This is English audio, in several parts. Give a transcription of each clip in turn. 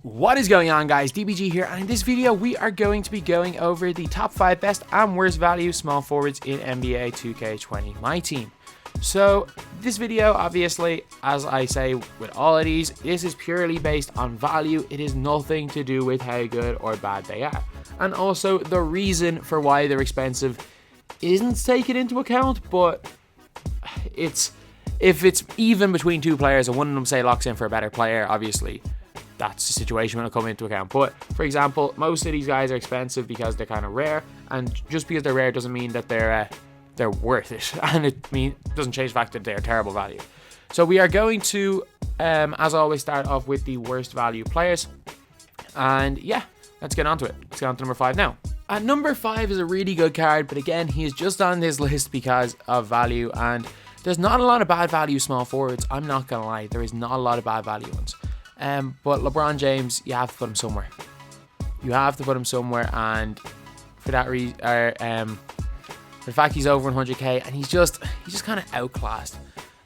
What is going on, guys? DBG here, and in this video we are going to be going over the top 5 best and worst value small forwards in NBA 2K20 MyTEAM. So this video, obviously, as I say with all of these, this is purely based on value. It is nothing to do with how good or bad they are, and also the reason for why they're expensive isn't taken into account. But if it's even between two players and one of them say locks in for a better player, obviously that's the situation when it come into account. But for example, most of these guys are expensive because they're kind of rare, and just because they're rare doesn't mean that they're worth it, and it doesn't change the fact that they're terrible value. So we are going to, as always, start off with the worst value players, and yeah, let's get on to it. Let's get on to number 5 now. At number 5 is a really good card, but again, he is just on this list because of value, and there's not a lot of bad value small forwards. I'm not gonna lie, there is not a lot of bad value ones. But LeBron James, you have to put him somewhere. You have to put him somewhere, and for that reason, the fact he's over 100k, and he's just kind of outclassed.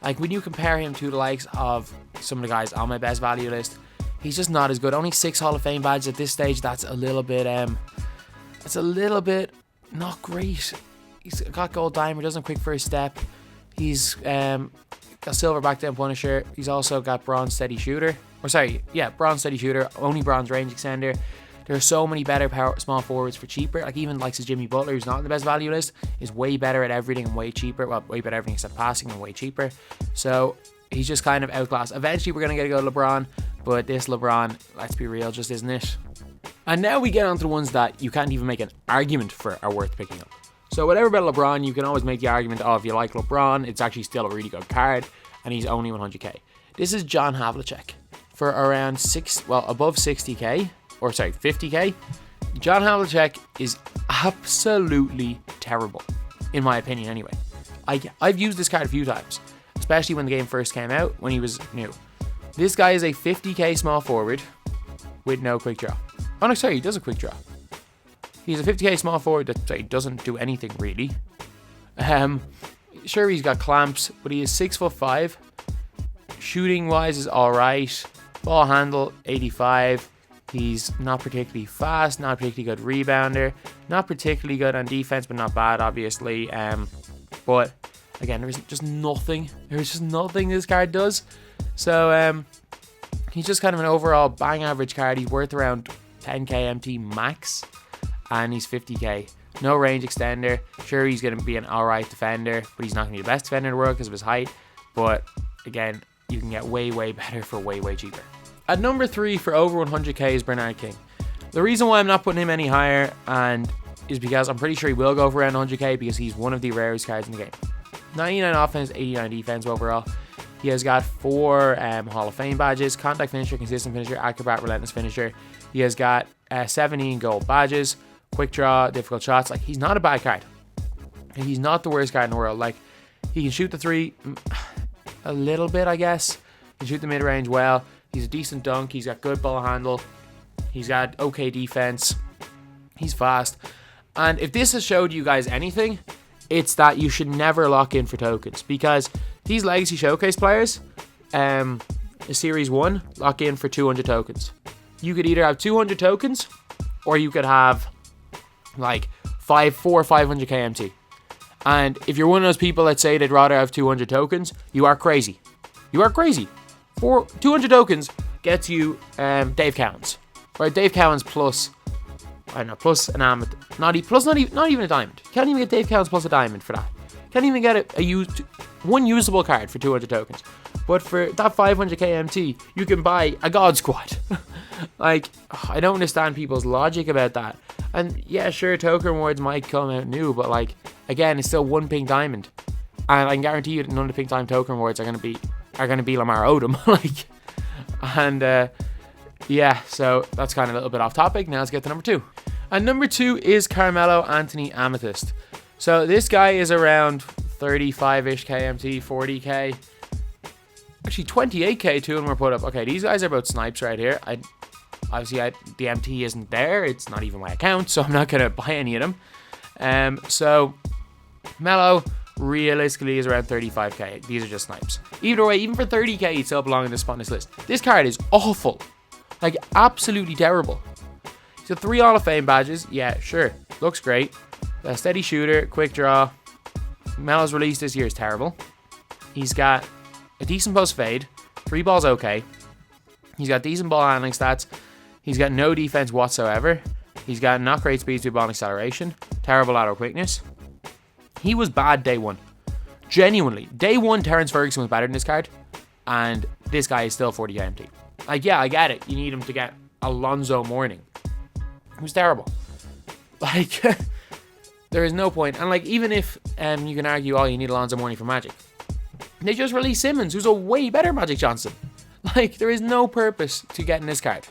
Like, when you compare him to the likes of some of the guys on my best value list, he's just not as good. Only 6 Hall of Fame badges at this stage. That's a little bit not great. He's got gold diamond, doesn't quick first step. He's got silver back down punisher. He's also got bronze steady shooter. Bronze steady shooter, only bronze range extender. There are so many better small forwards for cheaper. Like, even likes of Jimmy Butler, who's not on the best value list, is way better at everything and way cheaper. Well, way better at everything except passing and way cheaper. So he's just kind of outclassed. Eventually, we're going to go LeBron, but this LeBron, let's be real, just isn't it. And now we get on to the ones that you can't even make an argument for are worth picking up. So whatever about LeBron, you can always make the argument of, if you like LeBron, it's actually still a really good card, and he's only 100k. This is John Havlicek. For around above 60k, or sorry, 50k, John Havlicek is absolutely terrible, in my opinion anyway. I've used this card a few times, especially when the game first came out, when he was new. This guy is a 50k small forward with no quick draw. Oh no, sorry, he does a quick draw. He's a 50k small forward that doesn't do anything really. Sure, he's got clamps, but he is 6'5". Shooting wise is alright. Ball handle 85. He's not particularly fast, not particularly good rebounder, not particularly good on defense, but not bad obviously. But again, there is just nothing. There's just nothing this card does. So he's just kind of an overall bang average card. He's worth around 10k MT max, and he's 50k. No range extender. Sure, he's going to be an alright defender, but he's not going to be the best defender in the world because of his height. But again, you can get way better for way cheaper. At number 3 for over 100k is Bernard King. The reason why I'm not putting him any higher is because I'm pretty sure he will go for around 100k, because he's one of the rarest cards in the game. 99 offense, 89 defense overall. He has got 4 Hall of Fame badges: contact finisher, consistent finisher, acrobat, relentless finisher. He has got 17 gold badges, quick draw, difficult shots. Like, he's not a bad card. And he's not the worst card in the world. Like, he can shoot the 3 a little bit, I guess. He can shoot the mid-range well. He's a decent dunk. He's got good ball handle. He's got okay defense. He's fast. And if this has showed you guys anything, it's that you should never lock in for tokens, because these Legacy Showcase players, Series 1, lock in for 200 tokens. You could either have 200 tokens, or you could have like 400 or 500 KMT. And if you're one of those people that say they'd rather have 200 tokens, you are crazy. You are crazy. 200 tokens gets you Dave Cowens. Right, Dave Cowens plus, I don't know, plus an amethyst. Not even a diamond. You can't even get Dave Cowens plus a diamond for that. Can't even get one usable card for 200 tokens. But for that 500k MT, you can buy a God Squad. Like, I don't understand people's logic about that. And yeah, sure, token rewards might come out new, but like, again, it's still one pink diamond, and I can guarantee you that none of the pink diamond token rewards are gonna be Lamar Odom. Yeah, so that's kind of a little bit off topic. Now let's get to number 2. And number 2 is Carmelo Anthony Amethyst. So this guy is around 35-ish KMT, 40k. Actually, 28k, 2 of them were put up. Okay, these guys are about snipes right here. Obviously, the MT isn't there. It's not even my account, so I'm not going to buy any of them. So, Melo realistically is around 35k. These are just snipes. Either way, even for 30k, he'd still belong in this spot on this list. This card is awful. Like, absolutely terrible. So 3 Hall of Fame badges. Yeah, sure. Looks great. A steady shooter, quick draw. Melo's release this year is terrible. He's got a decent post fade. 3 balls okay. He's got decent ball handling stats. He's got no defense whatsoever. He's got not great speed to ball and acceleration. Terrible lateral quickness. He was bad day 1. Genuinely. Day 1, Terrence Ferguson was better than this card. And this guy is still 40 MT. Like, yeah, I get it. You need him to get Alonzo Mourning. It was terrible. Like, there is no point. And, like, even if you can argue, oh, you need Alonzo Mourning for Magic, they just released Simmons, who's a way better Magic Johnson. Like, there is no purpose to getting this card.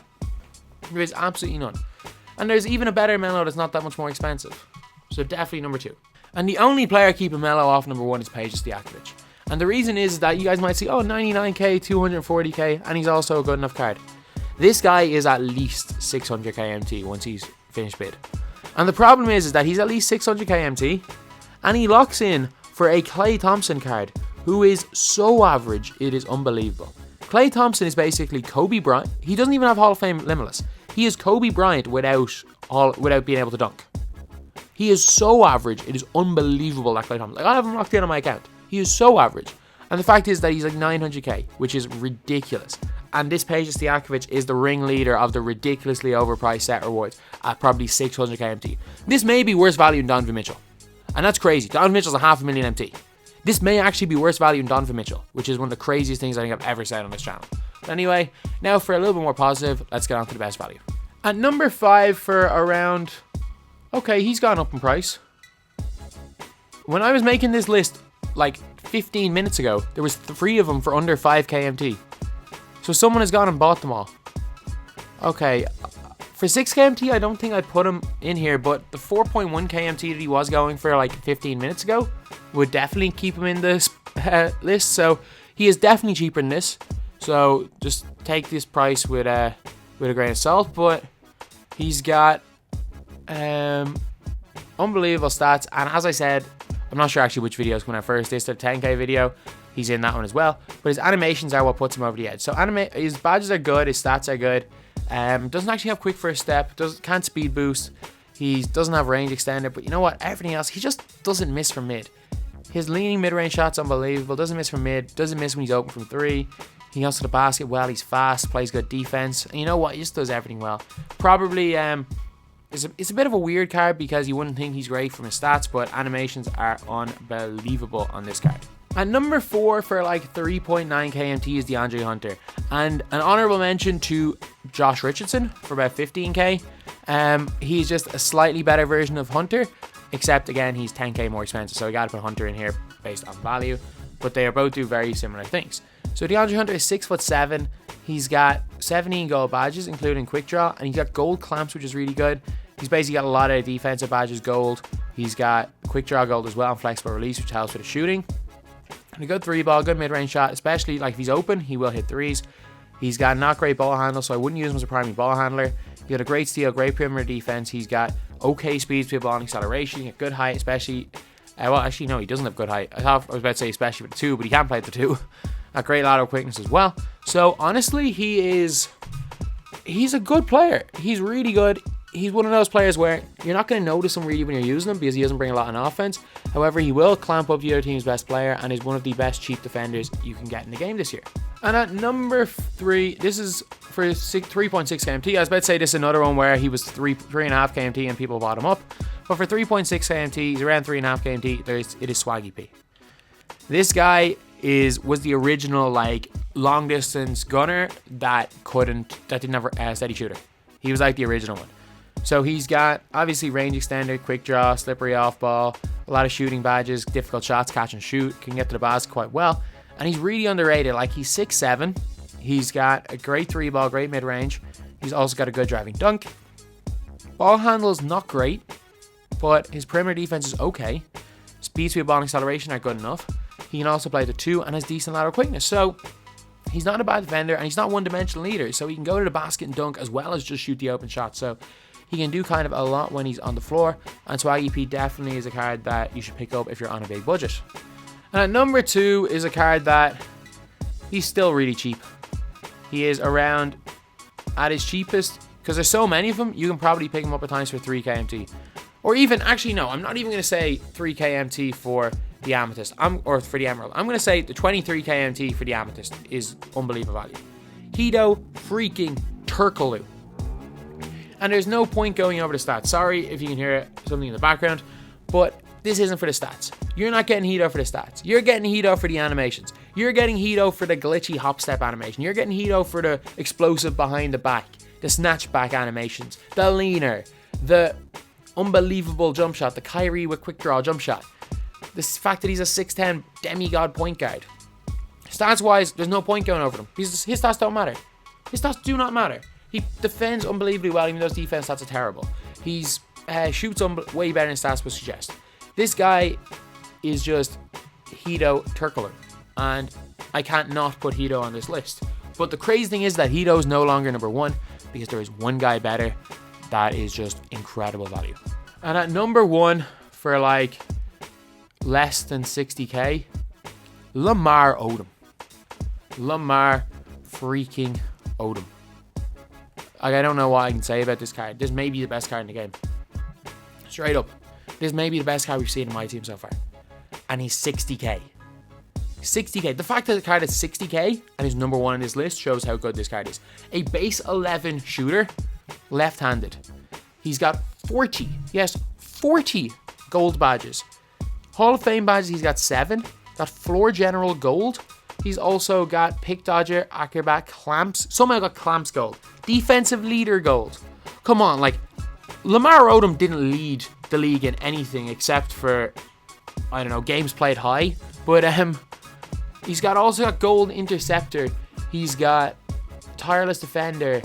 There is absolutely none. And there's even a better Melo that's not that much more expensive. So definitely number 2. And the only player keeping Melo off number 1 is Peja Stojakovic. And the reason is that you guys might see, oh, 99k, 240k, and he's also a good enough card. This guy is at least 600k MT once he's finished bid. And the problem is that he's at least 600k MT, and he locks in for a Klay Thompson card, who is so average, it is unbelievable. Klay Thompson is basically Kobe Bryant. He doesn't even have Hall of Fame limitless. He is Kobe Bryant without being able to dunk. He is so average, it is unbelievable, that Klay Thompson. Like, I have him locked in on my account. He is so average. And the fact is that he's like 900k, which is ridiculous. And this Peja Stojakovic is the ringleader of the ridiculously overpriced set rewards at probably 600k MT. This may be worse value than Donovan Mitchell. And that's crazy. Donovan Mitchell's a 500,000 MT. This may actually be worse value than Donovan Mitchell, which is one of the craziest things I think I've ever said on this channel. But anyway, now for a little bit more positive, let's get on to the best value. At number 5 for around... Okay, he's gone up in price. When I was making this list like 15 minutes ago, there was 3 of them for under 5k MT. So someone has gone and bought them all. Okay, for 6k MT, I don't think I'd put him in here, but the 4.1k MT that he was going for like 15 minutes ago would definitely keep him in this list. So he is definitely cheaper than this. So just take this price with a grain of salt. But he's got unbelievable stats, and as I said, I'm not sure actually which video is coming out first. This is the 10k video. He's in that one as well. But his animations are what puts him over the edge. So his badges are good. His stats are good. Doesn't actually have quick first step. Can't speed boost. He doesn't have range extender. But you know what? Everything else, he just doesn't miss from mid. His leaning mid-range shot's unbelievable. Doesn't miss from mid. Doesn't miss when he's open from 3. He goes to the basket well. He's fast. Plays good defense. And you know what? He just does everything well. Probably it's a bit of a weird card because you wouldn't think he's great from his stats, but animations are unbelievable on this card. At number 4 for like 3.9k MT is DeAndre Hunter. And an honorable mention to Josh Richardson for about 15k. He's just a slightly better version of Hunter, except again, he's 10k more expensive. So I got to put Hunter in here based on value. But they both do very similar things. So DeAndre Hunter is 6'7". He's got 17 gold badges, including quick draw, and he's got gold clamps, which is really good. He's basically got a lot of defensive badges gold. He's got quick draw gold as well and flexible release, which helps with the shooting. And a good 3-ball, good mid-range shot, especially like if he's open, he will hit 3s. He's got not great ball handle, so I wouldn't use him as a primary ball handler. He's got a great steal, great perimeter defense. He's got okay speed to ball and acceleration. He's got good height, especially... well, actually, no, he doesn't have good height. I was about to say especially with the 2, but he can play at the 2. A great lateral quickness as well. So, honestly, he's a good player. He's really good. He's one of those players where you're not going to notice him really when you're using him because he doesn't bring a lot on offense. However, he will clamp up the other team's best player and is one of the best cheap defenders you can get in the game this year. And at number 3, this is for 3.6 KMT. I was about to say this is another one where he was 3.5 KMT and people bought him up. But for 3.6 KMT, he's around 3.5 KMT. It is Swaggy P. This guy was the original like long distance gunner that didn't have a steady shooter. He was like the original one. So he's got obviously range extender, quick draw, slippery off ball, a lot of shooting badges, difficult shots, catch and shoot, can get to the basket quite well. And he's really underrated. Like he's 6'7". He's got a great 3-ball, great mid range. He's also got a good driving dunk. Ball handle is not great, but his perimeter defense is okay. Speed, ball, and acceleration are good enough. He can also play the 2 and has decent lateral quickness. So he's not a bad defender and he's not one-dimensional either. So he can go to the basket and dunk as well as just shoot the open shot. So he can do kind of a lot when he's on the floor. And Swaggy P definitely is a card that you should pick up if you're on a big budget. And at number 2 is a card that he's still really cheap. He is around at his cheapest, because there's so many of them, you can probably pick him up at times for 3k MT. Or even, actually no, I'm not even going to say 3k MT for the Amethyst, or for the Emerald. I'm going to say the 23k MT for the Amethyst is unbelievable value. Hedo freaking Turkaloo. And there's no point going over the stats. Sorry if you can hear something in the background, but this isn't for the stats. You're not getting Hedo for the stats. You're getting Hedo for the animations. You're getting Hedo for the glitchy hop step animation. You're getting Hedo for the explosive behind the back, the snatch back animations, the leaner, the unbelievable jump shot, the Kyrie with quick draw jump shot. The fact that he's a 6'10 demigod point guard. Stats wise, there's no point going over them. His stats don't matter. His stats do not matter. He defends unbelievably well, even though his defense stats are terrible. He's shoots way better than stats would suggest. This guy is just Hedo Turkler, and I can't not put Hedo on this list. But the crazy thing is that Hedo is no longer number one, because there is one guy better that is just incredible value. And at number one for like less than 60k, Lamar Odom. Lamar freaking Odom. Like, I don't know what I can say about this card. This may be the best card in the game. Straight up. This may be the best card we've seen in my team so far. And he's 60k. 60k. The fact that the card is 60k and is number one on this list shows how good this card is. A base 11 shooter, left-handed. He's got 40. Yes, 40 gold badges. Hall of Fame badges, he's got 7. Got floor general gold. He's also got pick dodger, acrobat, clamps. Somehow got clamps gold. Defensive leader gold. Come on, like, Lamar Odom didn't lead the league in anything except for, I don't know, games played high. But he's also got gold interceptor. He's got tireless defender,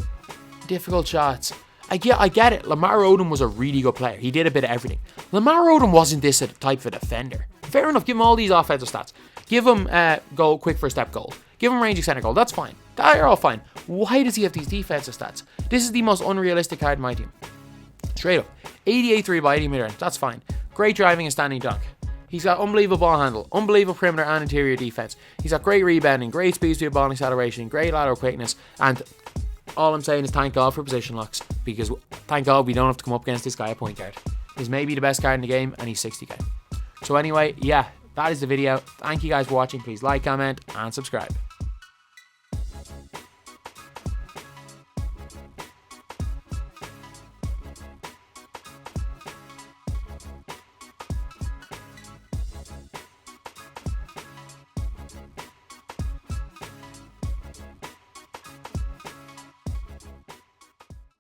difficult shots. I get it. Lamar Odom was a really good player. He did a bit of everything. Lamar Odom wasn't this type of defender. Fair enough. Give him all these offensive stats. Give him goal, quick first step goal. Give him range extender goal. That's fine. They're all fine. Why does he have these defensive stats? This is the most unrealistic card in my team. Straight up. 88 3 by 80 mid-range. That's fine. Great driving and standing dunk. He's got unbelievable ball handle, unbelievable perimeter and interior defense. He's got great rebounding, great speed to ball acceleration, great lateral quickness, and all I'm saying is thank God for position locks, because thank God we don't have to come up against this guy at point guard. He's maybe the best card in the game, and he's 60k. So anyway, yeah, that is the video. Thank you guys for watching. Please like, comment, and subscribe.